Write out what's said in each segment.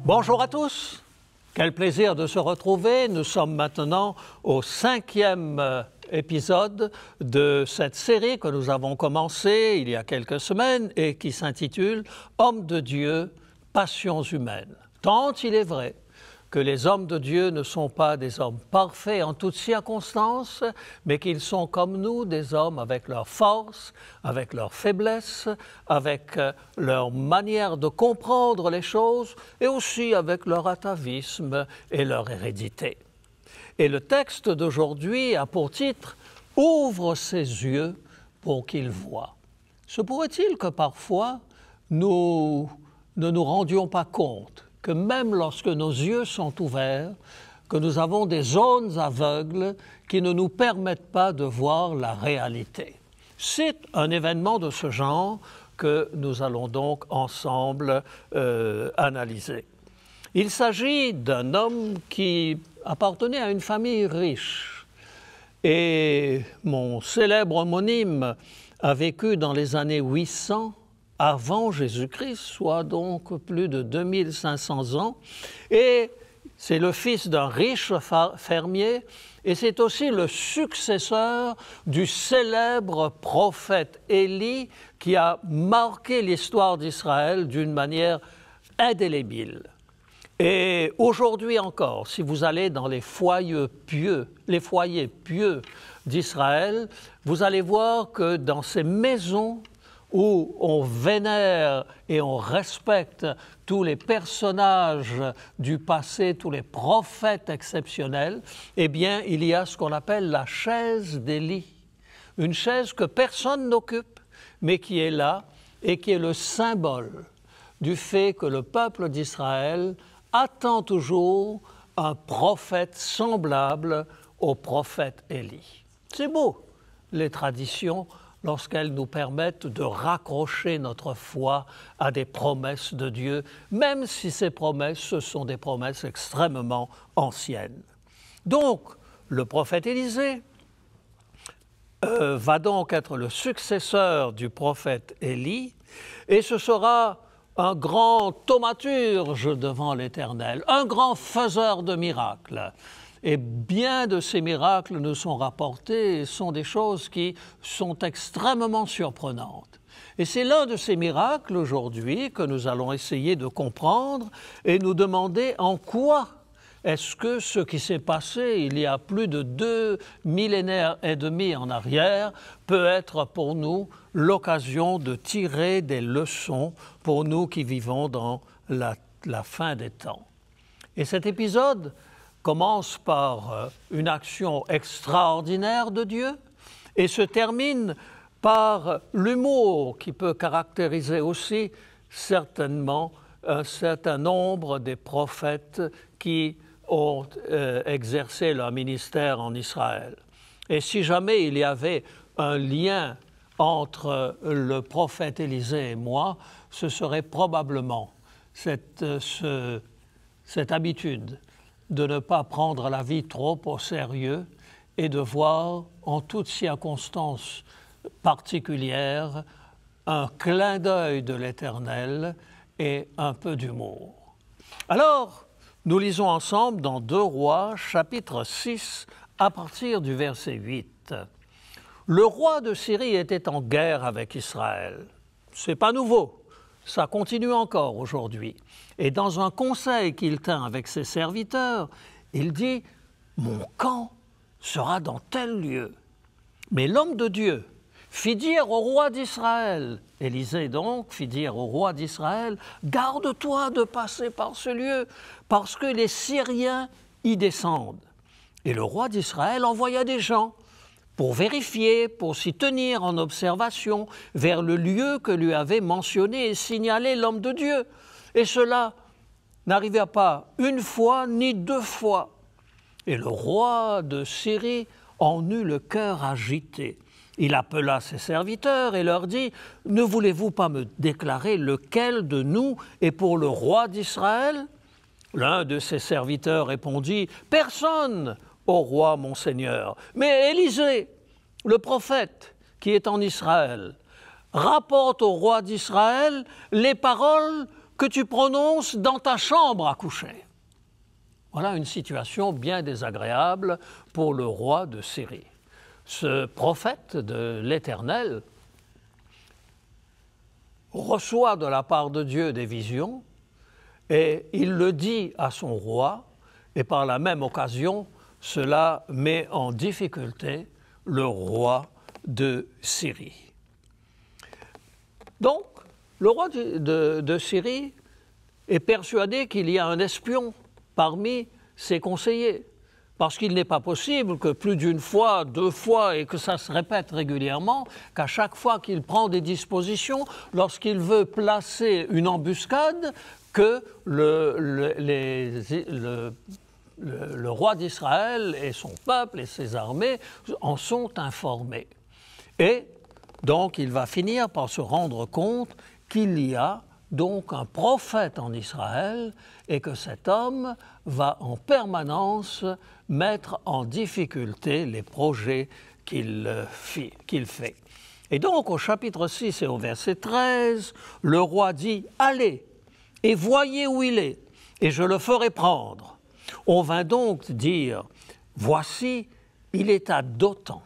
Bonjour à tous, quel plaisir de se retrouver. Nous sommes maintenant au 5e épisode de cette série que nous avons commencée il y a quelques semaines et qui s'intitule « Hommes de Dieu, passions humaines ». Tant il est vrai que les hommes de Dieu ne sont pas des hommes parfaits en toutes circonstances, mais qu'ils sont comme nous, des hommes avec leurs forces, avec leurs faiblesses, avec leur manière de comprendre les choses et aussi avec leur atavisme et leur hérédité. Et le texte d'aujourd'hui a pour titre « Ouvre ses yeux pour qu'il voie ». Se pourrait-il que parfois nous ne nous rendions pas compte que même lorsque nos yeux sont ouverts, que nous avons des zones aveugles qui ne nous permettent pas de voir la réalité. C'est un événement de ce genre que nous allons donc ensemble analyser. Il s'agit d'un homme qui appartenait à une famille riche. Et mon célèbre homonyme a vécu dans les années 800 avant Jésus-Christ, soit donc plus de 2500 ans. Et c'est le fils d'un riche fermier et c'est aussi le successeur du célèbre prophète Élie qui a marqué l'histoire d'Israël d'une manière indélébile. Et aujourd'hui encore, si vous allez dans les foyers pieux d'Israël, vous allez voir que dans ces maisons où on vénère et on respecte tous les personnages du passé, tous les prophètes exceptionnels, eh bien, il y a ce qu'on appelle la chaise d'Élie. Une chaise que personne n'occupe, mais qui est là et qui est le symbole du fait que le peuple d'Israël attend toujours un prophète semblable au prophète Élie. C'est beau, les traditions, lorsqu'elles nous permettent de raccrocher notre foi à des promesses de Dieu, même si ces promesses, ce sont des promesses extrêmement anciennes. Donc, le prophète Élisée va donc être le successeur du prophète Élie, et ce sera un grand thaumaturge devant l'Éternel, un grand faiseur de miracles. Et bien de ces miracles nous sont rapportés et sont des choses qui sont extrêmement surprenantes. Et c'est l'un de ces miracles aujourd'hui que nous allons essayer de comprendre et nous demander en quoi est-ce que ce qui s'est passé il y a plus de 2 millénaires et demi en arrière peut être pour nous l'occasion de tirer des leçons pour nous qui vivons dans la fin des temps. Et cet épisode commence par une action extraordinaire de Dieu et se termine par l'humour qui peut caractériser aussi certainement un certain nombre des prophètes qui ont exercé leur ministère en Israël. Et si jamais il y avait un lien entre le prophète Élisée et moi, ce serait probablement cette habitude de ne pas prendre la vie trop au sérieux et de voir en toutes circonstances particulières un clin d'œil de l'Éternel et un peu d'humour. Alors, nous lisons ensemble dans 2 Rois, chapitre 6, à partir du verset 8. Le roi de Syrie était en guerre avec Israël. Ce n'est pas nouveau, ça continue encore aujourd'hui. Et dans un conseil qu'il tint avec ses serviteurs, il dit « Mon camp sera dans tel lieu. » Mais l'homme de Dieu fit dire au roi d'Israël, Élisée donc fit dire au roi d'Israël, « Garde-toi de passer par ce lieu, parce que les Syriens y descendent. » Et le roi d'Israël envoya des gens pour vérifier, pour s'y tenir en observation vers le lieu que lui avait mentionné et signalé l'homme de Dieu. Et cela n'arriva pas une fois ni 2 fois. Et le roi de Syrie en eut le cœur agité. Il appela ses serviteurs et leur dit « Ne voulez-vous pas me déclarer lequel de nous est pour le roi d'Israël » L'un de ses serviteurs répondit « Personne, ô roi mon Seigneur, mais Élisée, le prophète qui est en Israël, rapporte au roi d'Israël les paroles que tu prononces dans ta chambre à coucher. Voilà une situation bien désagréable pour le roi de Syrie. Ce prophète de l'Éternel reçoit de la part de Dieu des visions et il le dit à son roi et par la même occasion, cela met en difficulté le roi de Syrie. Donc, le roi de Syrie est persuadé qu'il y a un espion parmi ses conseillers, parce qu'il n'est pas possible que plus d'une fois, 2 fois, et que ça se répète régulièrement, qu'à chaque fois qu'il prend des dispositions, lorsqu'il veut placer une embuscade, que le roi d'Israël et son peuple et ses armées en sont informés. Et donc il va finir par se rendre compte qu'il y a donc un prophète en Israël et que cet homme va en permanence mettre en difficulté les projets qu'il fait. Et donc au chapitre 6 et au verset 13, le roi dit « Allez et voyez où il est, et je le ferai prendre. » On vint donc dire « Voici, il est à Dothan. »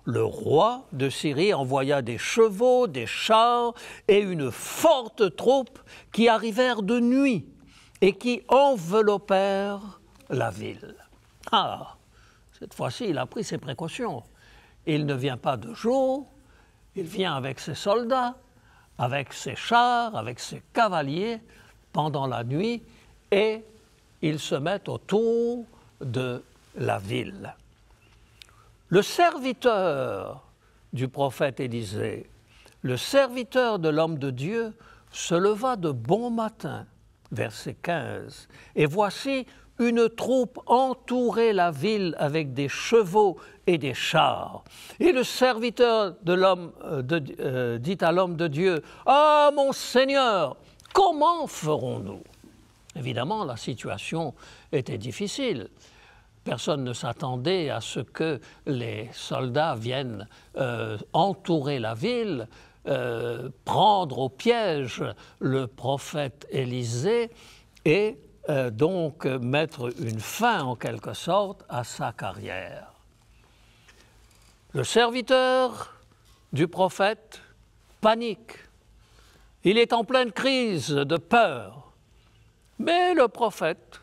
Le roi de Syrie envoya des chevaux, des chars et une forte troupe qui arrivèrent de nuit et qui enveloppèrent la ville. Ah, cette fois-ci, il a pris ses précautions. Il ne vient pas de jour, il vient avec ses soldats, avec ses chars, avec ses cavaliers pendant la nuit et ils se mettent autour de la ville. Le serviteur du prophète Élisée, le serviteur de l'homme de Dieu, se leva de bon matin, verset 15, et voici une troupe entourait la ville avec des chevaux et des chars. Et le serviteur de l'homme dit à l'homme de Dieu, « Ah, mon Seigneur, comment ferons-nous » Évidemment, la situation était difficile. Personne ne s'attendait à ce que les soldats viennent entourer la ville, prendre au piège le prophète Élisée et donc mettre une fin en quelque sorte à sa carrière. Le serviteur du prophète panique. Il est en pleine crise de peur, mais le prophète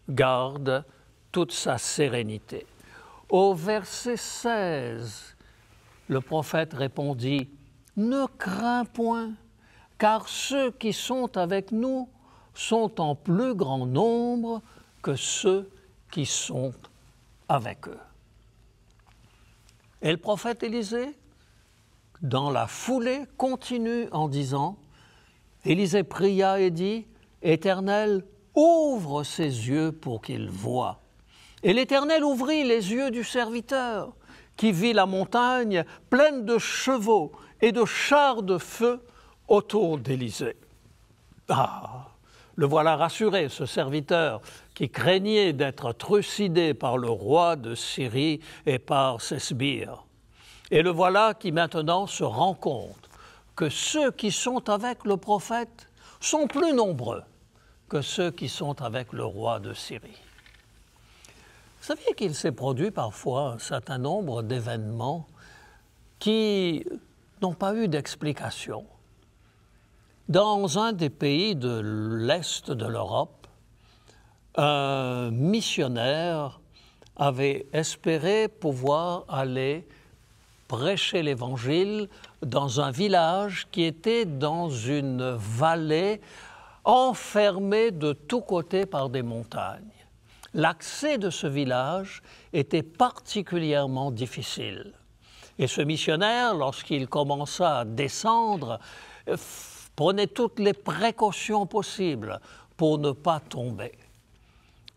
garde toute sa sérénité. Au verset 16, le prophète répondit « Ne crains point, car ceux qui sont avec nous sont en plus grand nombre que ceux qui sont avec eux. » Et le prophète Élisée, dans la foulée, continue en disant, Élisée pria et dit, « Éternel, ouvre ses yeux pour qu'il voie. » Et l'Éternel ouvrit les yeux du serviteur, qui vit la montagne pleine de chevaux et de chars de feu autour d'Élisée. Ah, le voilà rassuré, ce serviteur qui craignait d'être trucidé par le roi de Syrie et par ses sbires. Et le voilà qui maintenant se rend compte que ceux qui sont avec le prophète sont plus nombreux que ceux qui sont avec le roi de Syrie. Vous savez qu'il s'est produit parfois un certain nombre d'événements qui n'ont pas eu d'explication. Dans un des pays de l'Est de l'Europe, un missionnaire avait espéré pouvoir aller prêcher l'Évangile dans un village qui était dans une vallée enfermée de tous côtés par des montagnes. L'accès de ce village était particulièrement difficile. Et ce missionnaire, lorsqu'il commença à descendre, prenait toutes les précautions possibles pour ne pas tomber.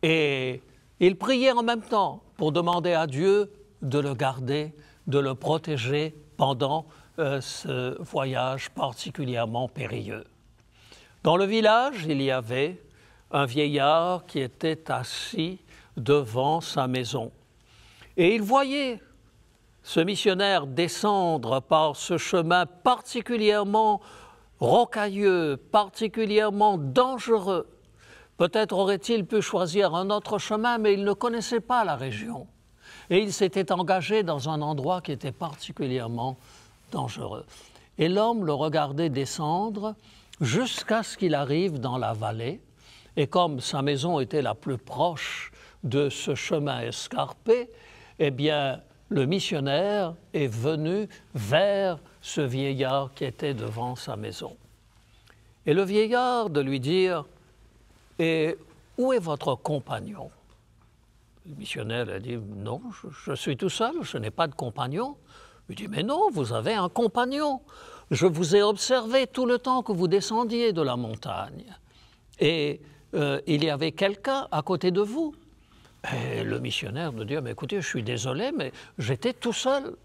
Et il priait en même temps pour demander à Dieu de le garder, de le protéger pendant ce voyage particulièrement périlleux. Dans le village, il y avait un vieillard qui était assis devant sa maison. Et il voyait ce missionnaire descendre par ce chemin particulièrement rocailleux, particulièrement dangereux. Peut-être aurait-il pu choisir un autre chemin, mais il ne connaissait pas la région. Et il s'était engagé dans un endroit qui était particulièrement dangereux. Et l'homme le regardait descendre jusqu'à ce qu'il arrive dans la vallée. Et comme sa maison était la plus proche de ce chemin escarpé, eh bien, le missionnaire est venu vers ce vieillard qui était devant sa maison. Et le vieillard de lui dire « Et où est votre compagnon ?» Le missionnaire a dit « Non, je suis tout seul, je n'ai pas de compagnon. » Il dit « Mais non, vous avez un compagnon. Je vous ai observé tout le temps que vous descendiez de la montagne. Et il y avait quelqu'un à côté de vous. » Et le missionnaire me dit « Mais écoutez, je suis désolé, mais j'étais tout seul. »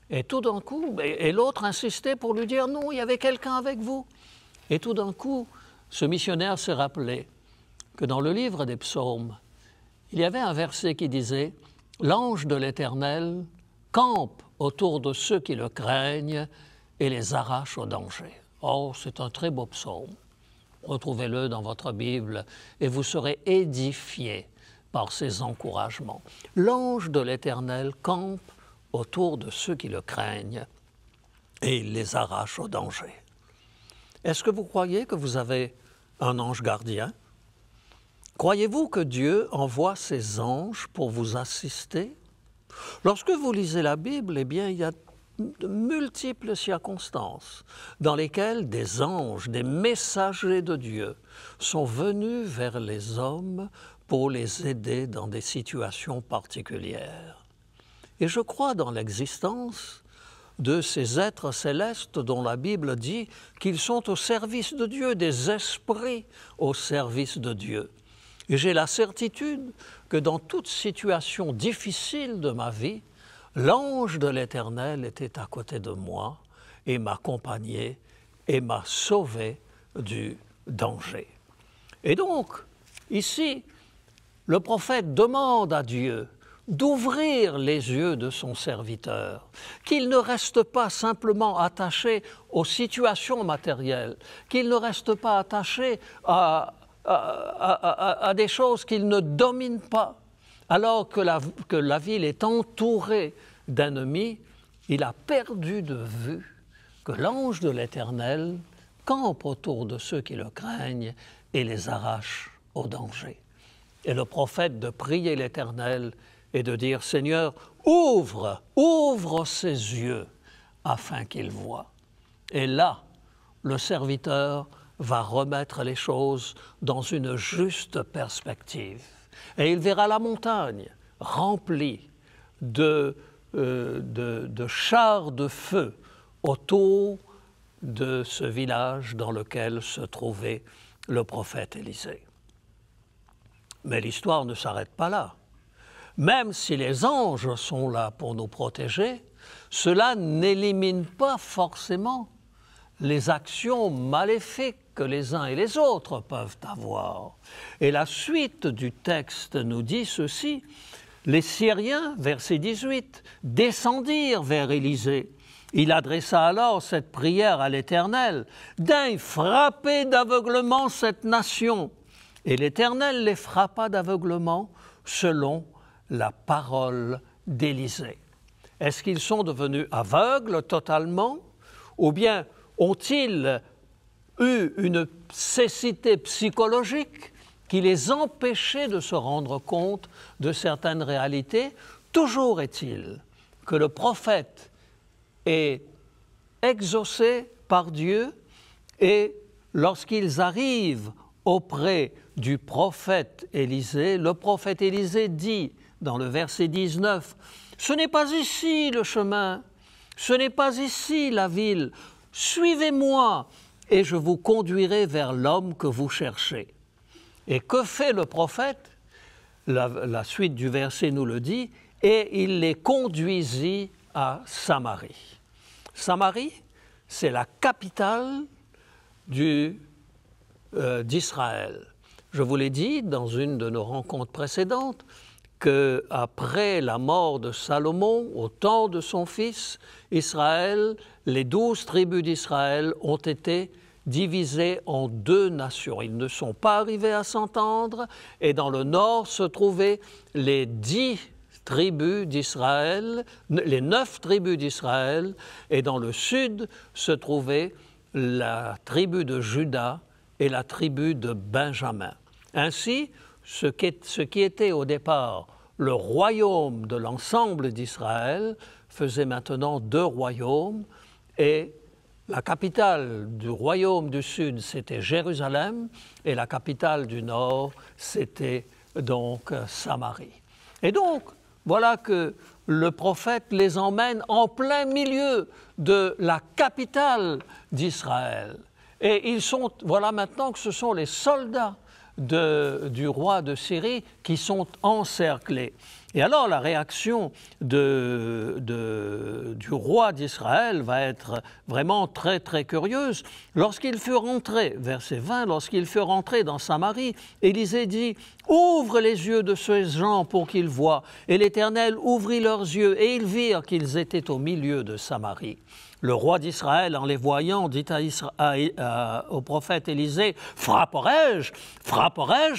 Et tout d'un coup, et l'autre insistait pour lui dire « Non, il y avait quelqu'un avec vous. » Et tout d'un coup, ce missionnaire s'est rappelé que dans le livre des psaumes, il y avait un verset qui disait « L'ange de l'Éternel campe autour de ceux qui le craignent et les arrache au danger. » Oh, c'est un très beau psaume. Retrouvez-le dans votre Bible et vous serez édifiés par ces encouragements. L'ange de l'Éternel campe autour de ceux qui le craignent et il les arrache au danger. Est-ce que vous croyez que vous avez un ange gardien? Croyez-vous que Dieu envoie ses anges pour vous assister? Lorsque vous lisez la Bible, eh bien, il y a de multiples circonstances dans lesquelles des anges, des messagers de Dieu sont venus vers les hommes pour les aider dans des situations particulières. Et je crois dans l'existence de ces êtres célestes dont la Bible dit qu'ils sont au service de Dieu, des esprits au service de Dieu. Et j'ai la certitude que dans toute situation difficile de ma vie, l'ange de l'Éternel était à côté de moi et m'accompagnait et m'a sauvé du danger. Et donc, ici, le prophète demande à Dieu d'ouvrir les yeux de son serviteur, qu'il ne reste pas simplement attaché aux situations matérielles, qu'il ne reste pas attaché à des choses qu'il ne domine pas. Alors que la ville est entourée d'ennemis, il a perdu de vue que l'ange de l'Éternel campe autour de ceux qui le craignent et les arrache au danger. Et le prophète de prier l'Éternel et de dire « Seigneur, ouvre ses yeux afin qu'il voie. » Et là, le serviteur va remettre les choses dans une juste perspective. Et il verra la montagne remplie de chars de feu autour de ce village dans lequel se trouvait le prophète Élisée. Mais l'histoire ne s'arrête pas là. Même si les anges sont là pour nous protéger, cela n'élimine pas forcément les actions maléfiques que les uns et les autres peuvent avoir. Et la suite du texte nous dit ceci, « Les Syriens, verset 18, descendirent vers Élisée. Il adressa alors cette prière à l'Éternel, « Daigne frapper d'aveuglement cette nation. » Et l'Éternel les frappa d'aveuglement selon la parole d'Élisée. Est-ce qu'ils sont devenus aveugles totalement? Ou bien ont-ils eu une cécité psychologique qui les empêchait de se rendre compte de certaines réalités? Toujours est-il que le prophète est exaucé par Dieu et lorsqu'ils arrivent auprès du prophète Élisée, le prophète Élisée dit dans le verset 19, « Ce n'est pas ici le chemin, ce n'est pas ici la ville, suivez-moi et je vous conduirai vers l'homme que vous cherchez. » Et que fait le prophète? La suite du verset nous le dit, « Et il les conduisit à Samarie. » Samarie, c'est la capitale d'Israël. Je vous l'ai dit dans une de nos rencontres précédentes, qu'après la mort de Salomon, au temps de son fils, Israël, les 12 tribus d'Israël ont été divisées en 2 nations. Ils ne sont pas arrivés à s'entendre et dans le nord se trouvaient les 10 tribus d'Israël, les 9 tribus d'Israël, et dans le sud se trouvait la tribu de Juda et la tribu de Benjamin. Ainsi, ce qui était au départ le royaume de l'ensemble d'Israël faisait maintenant 2 royaumes et la capitale du royaume du sud, c'était Jérusalem et la capitale du nord, c'était donc Samarie. Et donc, voilà que le prophète les emmène en plein milieu de la capitale d'Israël. Et voilà maintenant que ce sont les soldats du roi de Syrie qui sont encerclés. Et alors la réaction du roi d'Israël va être vraiment très très curieuse. Lorsqu'il fut rentré, verset 20, lorsqu'il fut rentré dans Samarie, Élisée dit « Ouvre les yeux de ces gens pour qu'ils voient. » Et l'Éternel ouvrit leurs yeux et ils virent qu'ils étaient au milieu de Samarie. Le roi d'Israël, en les voyant, dit au prophète Élisée, « Frapperai-je,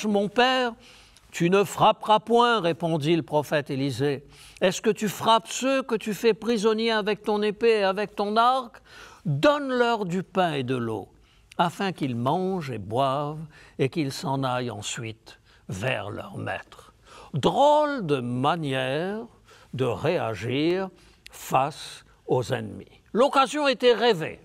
mon père ?» « Tu ne frapperas point, répondit le prophète Élisée. Est-ce que tu frappes ceux que tu fais prisonniers avec ton épée et avec ton arc? Donne-leur du pain et de l'eau, afin qu'ils mangent et boivent et qu'ils s'en aillent ensuite vers leur maître. » Drôle de manière de réagir face aux ennemis. L'occasion était rêvée.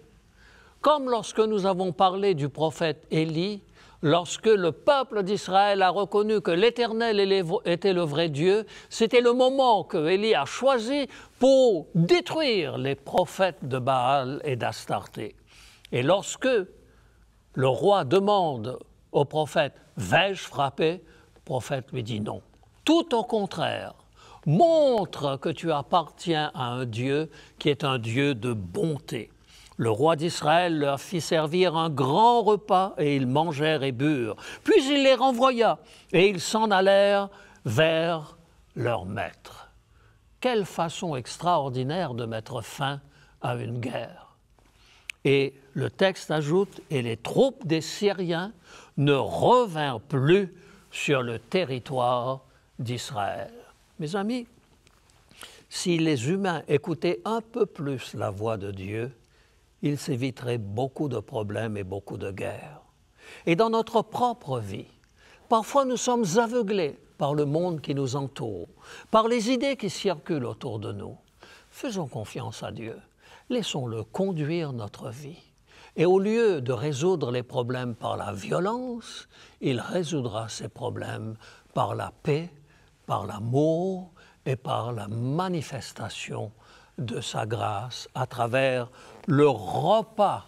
Comme lorsque nous avons parlé du prophète Élie, lorsque le peuple d'Israël a reconnu que l'Éternel était le vrai Dieu, c'était le moment que Élie a choisi pour détruire les prophètes de Baal et d'Astarté. Et lorsque le roi demande au prophète « Vais-je frapper ?» le prophète lui dit non. Tout au contraire, montre que tu appartiens à un Dieu qui est un Dieu de bonté. Le roi d'Israël leur fit servir un grand repas et ils mangèrent et burent. Puis il les renvoya et ils s'en allèrent vers leur maître. Quelle façon extraordinaire de mettre fin à une guerre. Et le texte ajoute « Et les troupes des Syriens ne revinrent plus sur le territoire d'Israël. » Mes amis, si les humains écoutaient un peu plus la voix de Dieu, il s'éviterait beaucoup de problèmes et beaucoup de guerres. Et dans notre propre vie, parfois nous sommes aveuglés par le monde qui nous entoure, par les idées qui circulent autour de nous. Faisons confiance à Dieu, laissons-le conduire notre vie. Et au lieu de résoudre les problèmes par la violence, il résoudra ces problèmes par la paix, par l'amour et par la manifestation de sa grâce à travers le repas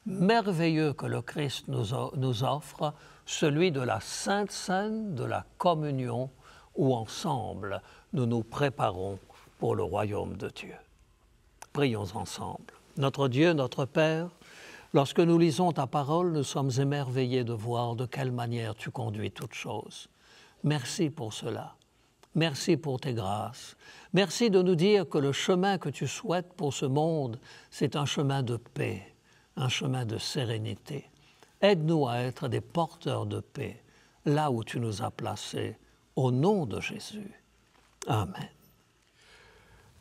merveilleux que le Christ nous offre, celui de la Sainte Seine, de la communion, où ensemble nous nous préparons pour le royaume de Dieu. Prions ensemble. Notre Dieu, notre Père, lorsque nous lisons ta parole, nous sommes émerveillés de voir de quelle manière tu conduis toutes choses. Merci pour cela. Merci pour tes grâces. Merci de nous dire que le chemin que tu souhaites pour ce monde, c'est un chemin de paix, un chemin de sérénité. Aide-nous à être des porteurs de paix, là où tu nous as placés, au nom de Jésus. Amen.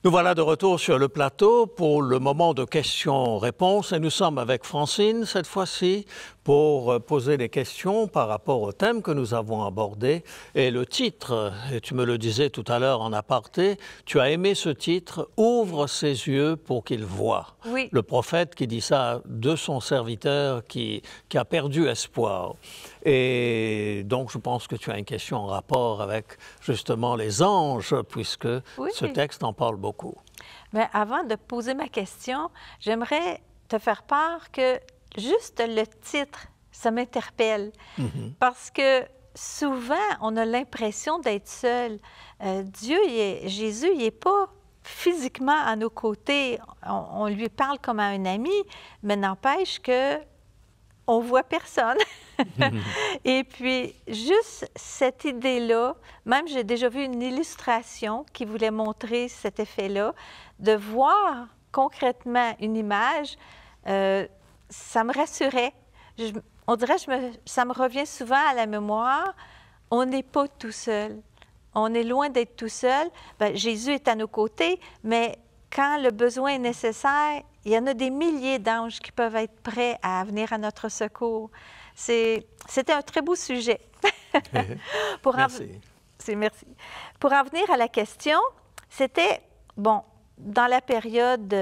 Nous voilà de retour sur le plateau pour le moment de questions-réponses et nous sommes avec Francine cette fois-ci pour poser des questions par rapport au thème que nous avons abordé. Et le titre, et tu me le disais tout à l'heure en aparté, tu as aimé ce titre « Ouvre ses yeux pour qu'il voie ». Oui. Le prophète qui dit ça de son serviteur qui a perdu espoir. Et donc, je pense que tu as une question en rapport avec justement les anges, puisque oui. Ce texte en parle beaucoup. Mais avant de poser ma question, j'aimerais te faire part que juste le titre, ça m'interpelle. Parce que souvent, on a l'impression d'être seul. Jésus, il n'est pas physiquement à nos côtés. On lui parle comme à un ami, mais n'empêche que on voit personne. Et puis, juste cette idée-là, même j'ai déjà vu une illustration qui voulait montrer cet effet-là, de voir concrètement une image, ça me rassurait. On dirait, ça me revient souvent à la mémoire, on n'est pas tout seul. On est loin d'être tout seul. Bien, Jésus est à nos côtés, mais quand le besoin est nécessaire, il y en a des milliers d'anges qui peuvent être prêts à venir à notre secours. C'était un très beau sujet. Merci. Merci. Pour en venir à la question, c'était, bon, dans la période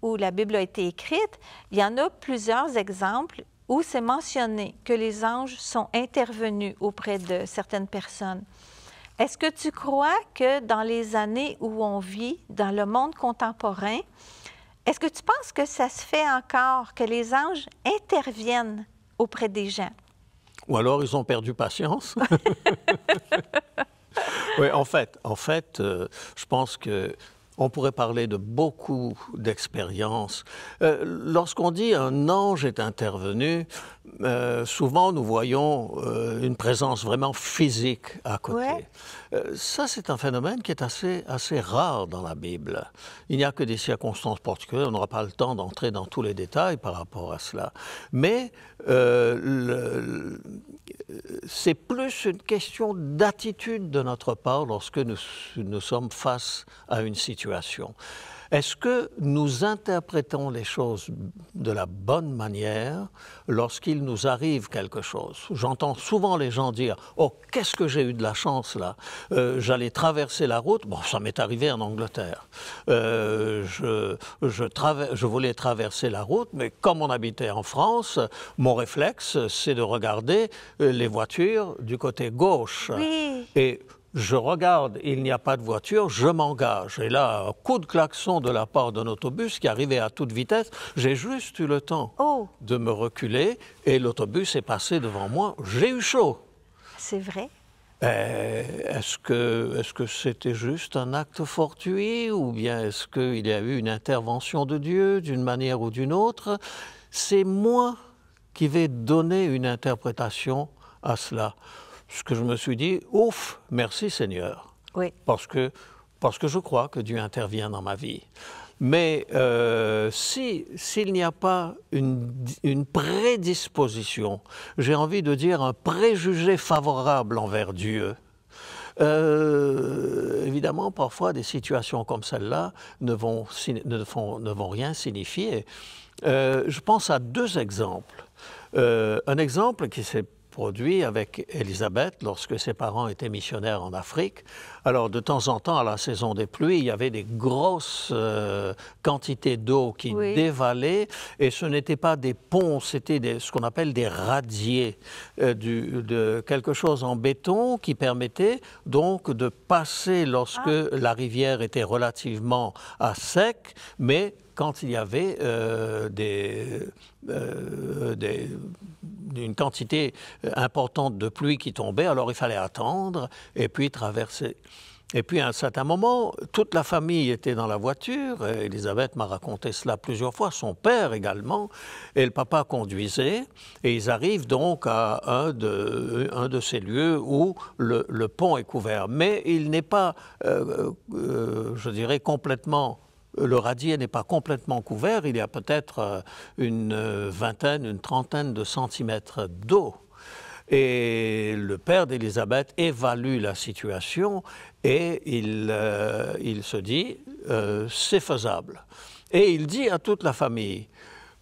où la Bible a été écrite, il y en a plusieurs exemples où c'est mentionné que les anges sont intervenus auprès de certaines personnes. Est-ce que tu crois que dans les années où on vit, dans le monde contemporain, est-ce que tu penses que ça se fait encore, que les anges interviennent auprès des gens? Ou alors ils ont perdu patience. Oui, en fait, je pense qu'on pourrait parler de beaucoup d'expériences. Lorsqu'on dit un ange est intervenu, souvent nous voyons une présence vraiment physique à côté. Ouais. Ça, c'est un phénomène qui est assez rare dans la Bible. Il n'y a que des circonstances particulières. On n'aura pas le temps d'entrer dans tous les détails par rapport à cela. Mais c'est plus une question d'attitude de notre part lorsque nous sommes face à une situation. Est-ce que nous interprétons les choses de la bonne manière lorsqu'il nous arrive quelque chose? J'entends souvent les gens dire « Oh, qu'est-ce que j'ai eu de la chance là! J'allais traverser la route. » Bon, ça m'est arrivé en Angleterre. Je voulais traverser la route, mais comme on habitait en France, mon réflexe, c'est de regarder les voitures du côté gauche. Oui. Et je regarde, il n'y a pas de voiture, je m'engage. Et là, un coup de klaxon de la part d'un autobus qui arrivait à toute vitesse, j'ai juste eu le temps de me reculer et l'autobus est passé devant moi. J'ai eu chaud. C'est vrai. Est-ce que c'était juste un acte fortuit ou bien est-ce qu'il y a eu une intervention de Dieu d'une manière ou d'une autre? C'est moi qui vais donner une interprétation à cela. Ce que je me suis dit, ouf, merci Seigneur, oui. parce que je crois que Dieu intervient dans ma vie. Mais s'il n'y a pas une prédisposition, j'ai envie de dire un préjugé favorable envers Dieu, évidemment, parfois, des situations comme celle-là ne vont rien signifier. Je pense à deux exemples. Un exemple qui s'est produit avec Élisabeth lorsque ses parents étaient missionnaires en Afrique. Alors, de temps en temps, à la saison des pluies, il y avait des grosses quantités d'eau qui dévalaient et ce n'étaient pas des ponts, c'était ce qu'on appelle des radiers, de quelque chose en béton qui permettait donc de passer lorsque la rivière était relativement à sec, mais quand il y avait une quantité importante de pluie qui tombait, alors il fallait attendre et puis traverser. Et puis à un certain moment, toute la famille était dans la voiture. Élisabeth m'a raconté cela plusieurs fois, son père également, et le papa conduisait. Et ils arrivent donc à un de ces lieux où le pont est couvert. Mais il n'est pas, je dirais, complètement... Le radier n'est pas complètement couvert, il y a peut-être une trentaine de centimètres d'eau. Et le père d'Élisabeth évalue la situation et il se dit c'est faisable. Et il dit à toute la famille,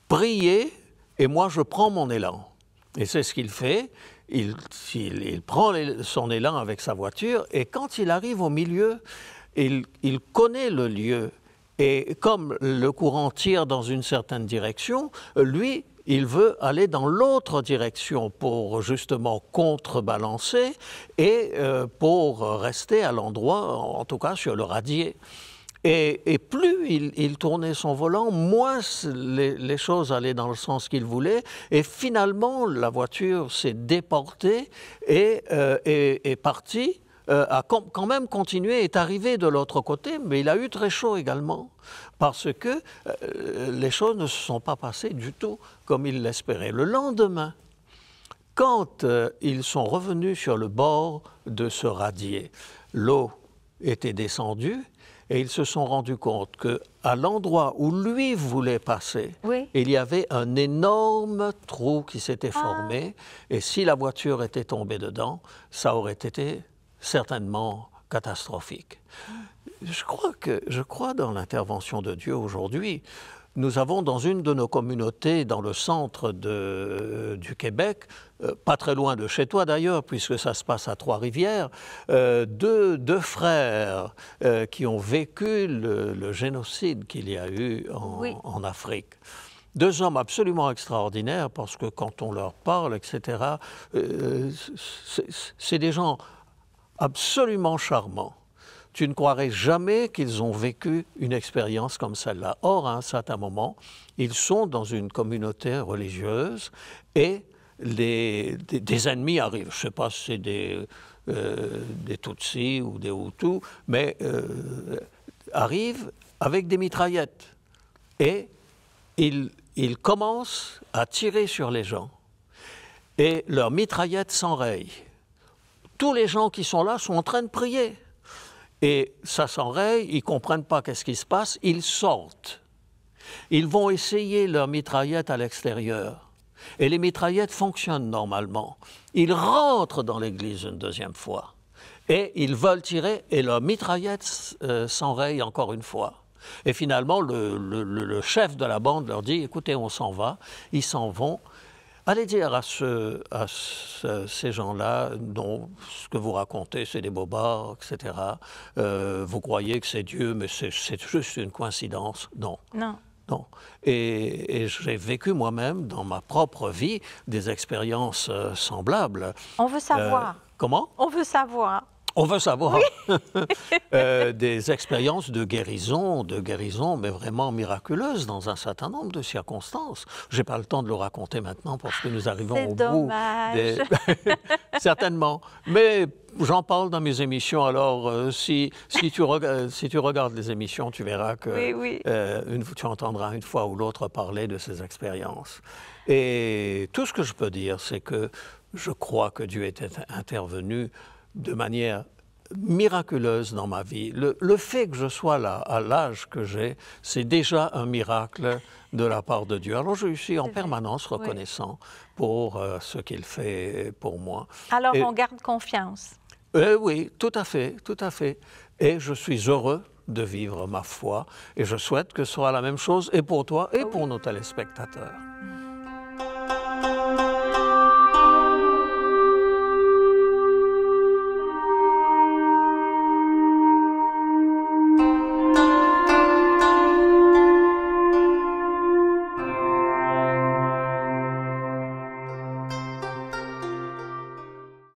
priez et moi je prends mon élan. Et c'est ce qu'il fait. Il prend son élan avec sa voiture et quand il arrive au milieu, il connaît le lieu. Et comme le courant tire dans une certaine direction, lui, il veut aller dans l'autre direction pour justement contrebalancer et pour rester à l'endroit, en tout cas sur le radier. Et plus il tournait son volant, moins les choses allaient dans le sens qu'il voulait. Et finalement, la voiture s'est déportée et est partie a quand même continué, est arrivé de l'autre côté, mais il a eu très chaud également, parce que les choses ne se sont pas passées du tout comme il l'espérait. Le lendemain, quand ils sont revenus sur le bord de ce radier, l'eau était descendue et ils se sont rendus compte qu'à l'endroit où lui voulait passer, Oui. il y avait un énorme trou qui s'était formé et si la voiture était tombée dedans, ça aurait été certainement catastrophique. Je crois dans l'intervention de Dieu aujourd'hui. Nous avons dans une de nos communautés, dans le centre du Québec, pas très loin de chez toi d'ailleurs, puisque ça se passe à Trois-Rivières, deux frères qui ont vécu le génocide qu'il y a eu en Afrique. Deux hommes absolument extraordinaires, parce que quand on leur parle, etc., c'est des gens absolument charmants. Tu ne croirais jamais qu'ils ont vécu une expérience comme celle-là. Or, à un certain moment, ils sont dans une communauté religieuse et des ennemis arrivent. Je ne sais pas si c'est des Tutsis ou des Hutus, mais arrivent avec des mitraillettes. Et ils commencent à tirer sur les gens. Et leurs mitraillettes s'enrayent. Tous les gens qui sont là sont en train de prier. Et ça s'enraye, ils ne comprennent pas qu'est-ce qui se passe, ils sortent. Ils vont essayer leurs mitraillettes à l'extérieur. Et les mitraillettes fonctionnent normalement. Ils rentrent dans l'église une deuxième fois. Et ils veulent tirer, et leurs mitraillettes s'enrayent encore une fois. Et finalement, le chef de la bande leur dit, écoutez, on s'en va. Ils s'en vont. Allez dire à ces gens-là, dont ce que vous racontez, c'est des bobards, etc. Vous croyez que c'est Dieu, mais c'est juste une coïncidence. Non. Non. Non. Et j'ai vécu moi-même, dans ma propre vie, des expériences semblables. On veut savoir. Comment? On veut savoir. On veut savoir. Oui. Des expériences de guérison, mais vraiment miraculeuses dans un certain nombre de circonstances. Je n'ai pas le temps de le raconter maintenant parce que nous arrivons au bout. C'est dommage. Certainement. Mais j'en parle dans mes émissions. Alors, si tu regardes les émissions, tu verras que Oui. tu entendras une fois ou l'autre parler de ces expériences. Et tout ce que je peux dire, c'est que je crois que Dieu était intervenu de manière miraculeuse dans ma vie. Le fait que je sois là, à l'âge que j'ai, c'est déjà un miracle de la part de Dieu. Alors je suis en permanence reconnaissant pour ce qu'il fait pour moi. Alors on garde confiance. Oui, tout à fait, tout à fait. Et je suis heureux de vivre ma foi et je souhaite que ce soit la même chose et pour toi et pour nos téléspectateurs.